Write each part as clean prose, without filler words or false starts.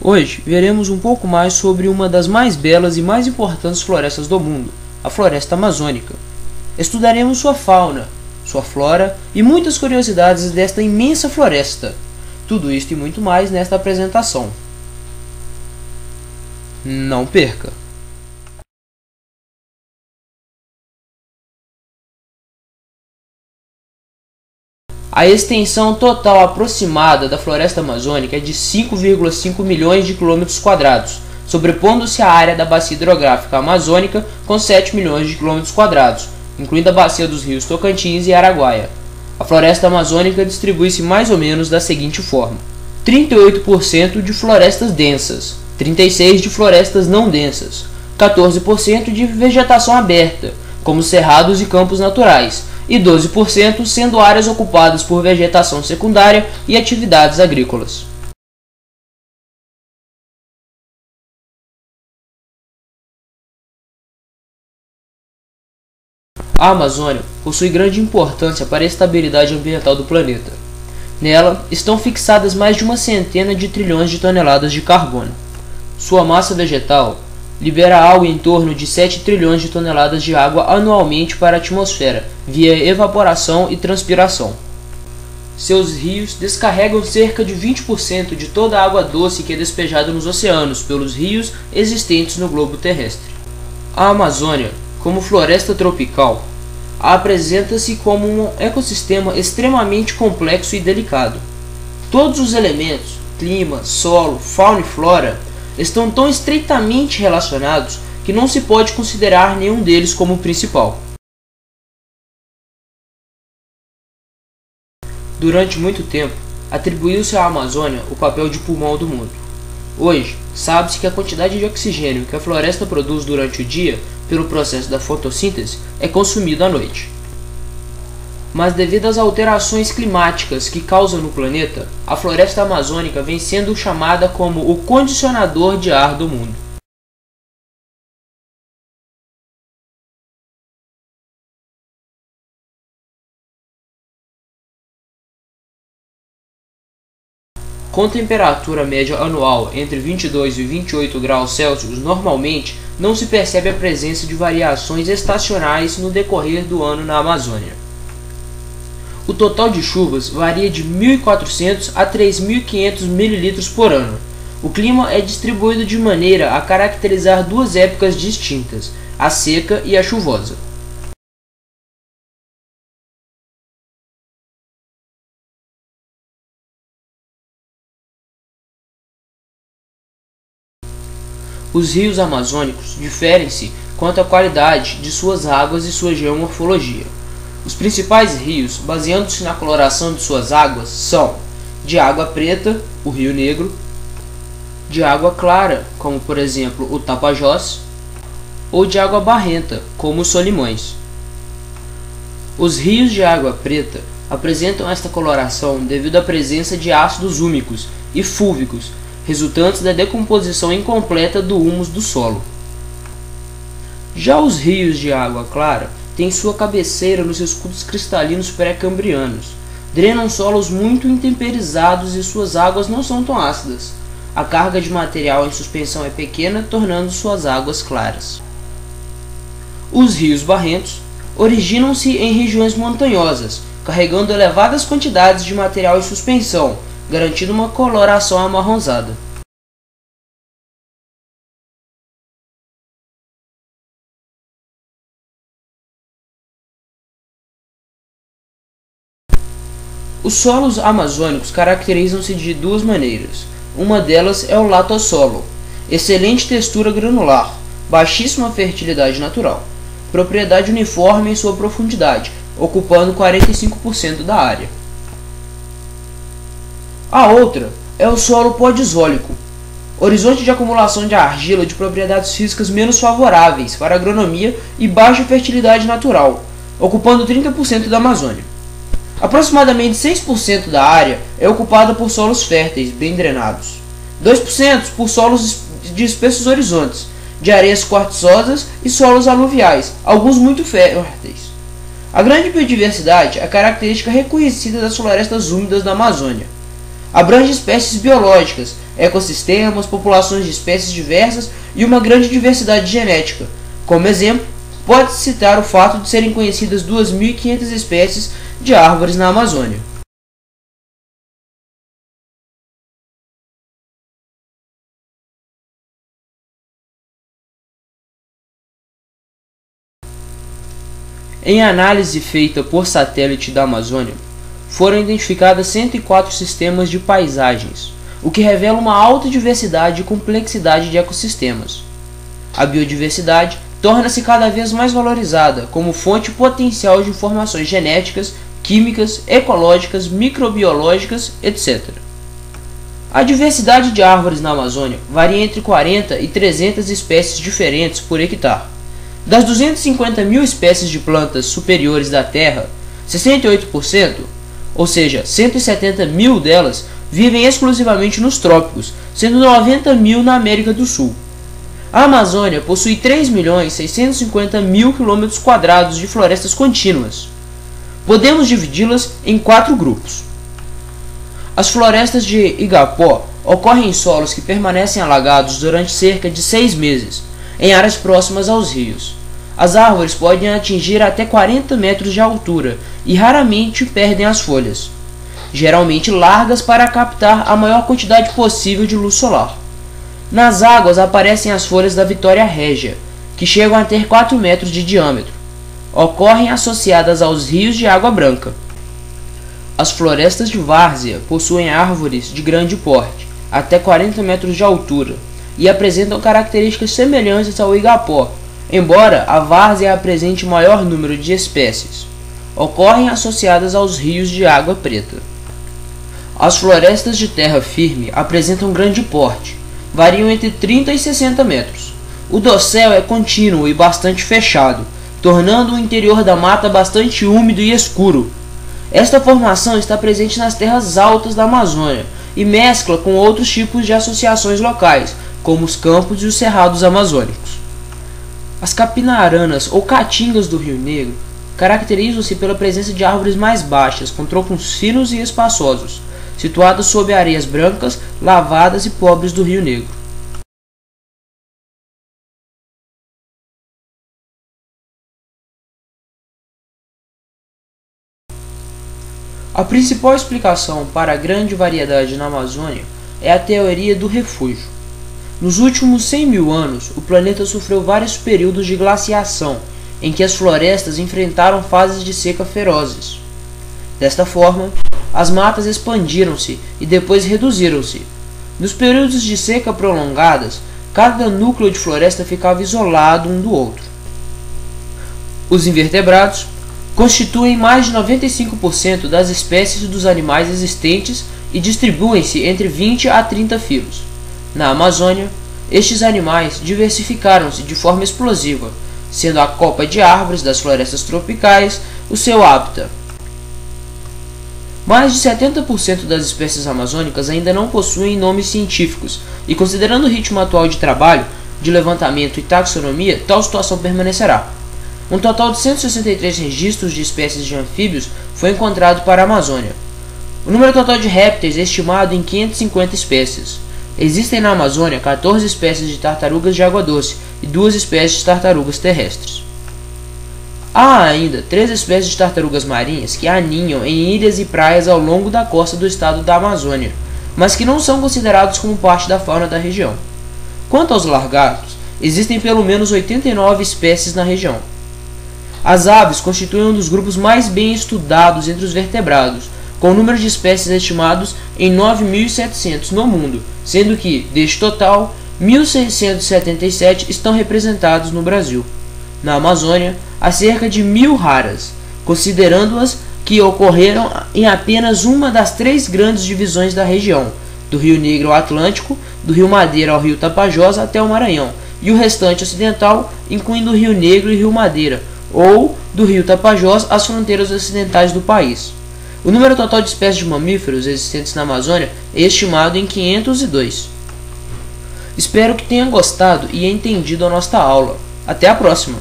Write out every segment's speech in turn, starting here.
Hoje veremos um pouco mais sobre uma das mais belas e mais importantes florestas do mundo, a floresta amazônica. Estudaremos sua fauna, sua flora e muitas curiosidades desta imensa floresta. Tudo isto e muito mais nesta apresentação. Não perca! A extensão total aproximada da floresta amazônica é de 5,5 milhões de quilômetros quadrados, sobrepondo-se à área da bacia hidrográfica amazônica com 7 milhões de quilômetros quadrados, incluindo a bacia dos rios Tocantins e Araguaia. A floresta amazônica distribui-se mais ou menos da seguinte forma: 38% de florestas densas, 36% de florestas não densas, 14% de vegetação aberta, como cerrados e campos naturais, e 12% sendo áreas ocupadas por vegetação secundária e atividades agrícolas. A Amazônia possui grande importância para a estabilidade ambiental do planeta. Nela estão fixadas mais de 100 de trilhões de toneladas de carbono. Sua massa vegetal libera algo em torno de 7 trilhões de toneladas de água anualmente para a atmosfera, via evaporação e transpiração. Seus rios descarregam cerca de 20% de toda a água doce que é despejada nos oceanos pelos rios existentes no globo terrestre. A Amazônia, como floresta tropical, apresenta-se como um ecossistema extremamente complexo e delicado. Todos os elementos, clima, solo, fauna e flora, estão tão estreitamente relacionados que não se pode considerar nenhum deles como principal. Durante muito tempo, atribuiu-se à Amazônia o papel de pulmão do mundo. Hoje, sabe-se que a quantidade de oxigênio que a floresta produz durante o dia, pelo processo da fotossíntese, é consumida à noite. Mas devido às alterações climáticas que causa no planeta, a floresta amazônica vem sendo chamada como o condicionador de ar do mundo. Com temperatura média anual entre 22 e 28 graus Celsius, normalmente não se percebe a presença de variações estacionais no decorrer do ano na Amazônia. O total de chuvas varia de 1.400 a 3.500 ml por ano. O clima é distribuído de maneira a caracterizar duas épocas distintas, a seca e a chuvosa. Os rios amazônicos diferem-se quanto à qualidade de suas águas e sua geomorfologia. Os principais rios, baseando-se na coloração de suas águas, são de água preta, o Rio Negro, de água clara, como por exemplo o Tapajós, ou de água barrenta, como os Solimões. Os rios de água preta apresentam esta coloração devido à presença de ácidos úmicos e fúlvicos, resultantes da decomposição incompleta do húmus do solo. Já os rios de água clara têm sua cabeceira nos escudos cristalinos pré-cambrianos. Drenam solos muito intemperizados e suas águas não são tão ácidas. A carga de material em suspensão é pequena, tornando suas águas claras. Os rios barrentos originam-se em regiões montanhosas, carregando elevadas quantidades de material em suspensão, garantindo uma coloração amarronzada. Os solos amazônicos caracterizam-se de duas maneiras. Uma delas é o latossolo, excelente textura granular, baixíssima fertilidade natural, propriedade uniforme em sua profundidade, ocupando 45% da área. A outra é o solo podisólico, horizonte de acumulação de argila de propriedades físicas menos favoráveis para a agronomia e baixa fertilidade natural, ocupando 30% da Amazônia. Aproximadamente 6% da área é ocupada por solos férteis, bem drenados. 2% por solos de espessos horizontes, de areias quartzosas e solos aluviais, alguns muito férteis. A grande biodiversidade é a característica reconhecida das florestas úmidas da Amazônia. Abrange espécies biológicas ecossistemas, populações de espécies diversas e uma grande diversidade genética. Como exemplo, pode-se citar o fato de serem conhecidas 2.500 espécies de árvores na Amazônia. Em análise feita por satélite da Amazônia, foram identificadas 104 sistemas de paisagens, o que revela uma alta diversidade e complexidade de ecossistemas. A biodiversidade torna-se cada vez mais valorizada como fonte potencial de informações genéticas, químicas, ecológicas, microbiológicas, etc. A diversidade de árvores na Amazônia varia entre 40 e 300 espécies diferentes por hectare. Das 250 mil espécies de plantas superiores da Terra, 68%, ou seja, 170 mil delas, vivem exclusivamente nos trópicos, sendo 90 mil na América do Sul. A Amazônia possui 3.650.000 km² de florestas contínuas. Podemos dividi-las em 4 grupos. As florestas de Igapó ocorrem em solos que permanecem alagados durante cerca de 6 meses, em áreas próximas aos rios. As árvores podem atingir até 40 metros de altura e raramente perdem as folhas, geralmente largas para captar a maior quantidade possível de luz solar. Nas águas aparecem as folhas da Vitória régia, que chegam a ter 4 metros de diâmetro. Ocorrem associadas aos rios de água branca. As florestas de várzea possuem árvores de grande porte, até 40 metros de altura, e apresentam características semelhantes ao igapó, embora a várzea apresente maior número de espécies. Ocorrem associadas aos rios de água preta. As florestas de terra firme apresentam grande porte, variam entre 30 e 60 metros. O dossel é contínuo e bastante fechado, tornando o interior da mata bastante úmido e escuro. Esta formação está presente nas terras altas da Amazônia e mescla com outros tipos de associações locais, como os campos e os cerrados amazônicos. As capinaranas ou caatingas do Rio Negro caracterizam-se pela presença de árvores mais baixas, com troncos finos e espaçosos, situadas sob areias brancas, lavadas e pobres do Rio Negro. A principal explicação para a grande variedade na Amazônia é a teoria do refúgio. Nos últimos 100 mil anos, o planeta sofreu vários períodos de glaciação, em que as florestas enfrentaram fases de seca ferozes. Desta forma, as matas expandiram-se e depois reduziram-se. Nos períodos de seca prolongadas, cada núcleo de floresta ficava isolado um do outro. Os invertebrados constituem mais de 95% das espécies dos animais existentes e distribuem-se entre 20 a 30 filos. Na Amazônia, estes animais diversificaram-se de forma explosiva, sendo a copa de árvores das florestas tropicais o seu hábitat. Mais de 70% das espécies amazônicas ainda não possuem nomes científicos, e considerando o ritmo atual de trabalho, de levantamento e taxonomia, tal situação permanecerá. Um total de 163 registros de espécies de anfíbios foi encontrado para a Amazônia. O número total de répteis é estimado em 550 espécies. Existem na Amazônia 14 espécies de tartarugas de água doce e 2 espécies de tartarugas terrestres. Há ainda 3 espécies de tartarugas marinhas que aninham em ilhas e praias ao longo da costa do estado da Amazônia, mas que não são considerados como parte da fauna da região. Quanto aos lagartos, existem pelo menos 89 espécies na região. As aves constituem um dos grupos mais bem estudados entre os vertebrados, com o número de espécies estimados em 9.700 no mundo, sendo que, deste total, 1.677 estão representados no Brasil. Na Amazônia, há cerca de 1.000 raras, considerando-as que ocorreram em apenas uma das 3 grandes divisões da região, do Rio Negro ao Atlântico, do Rio Madeira ao Rio Tapajós até o Maranhão, e o restante ocidental, incluindo o Rio Negro e Rio Madeira, ou do Rio Tapajós às fronteiras ocidentais do país. O número total de espécies de mamíferos existentes na Amazônia é estimado em 502. Espero que tenha gostado e entendido a nossa aula. Até a próxima!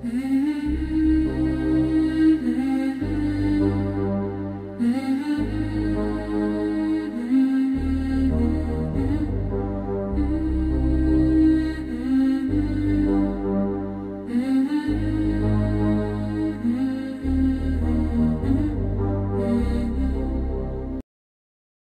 Mm-hmm.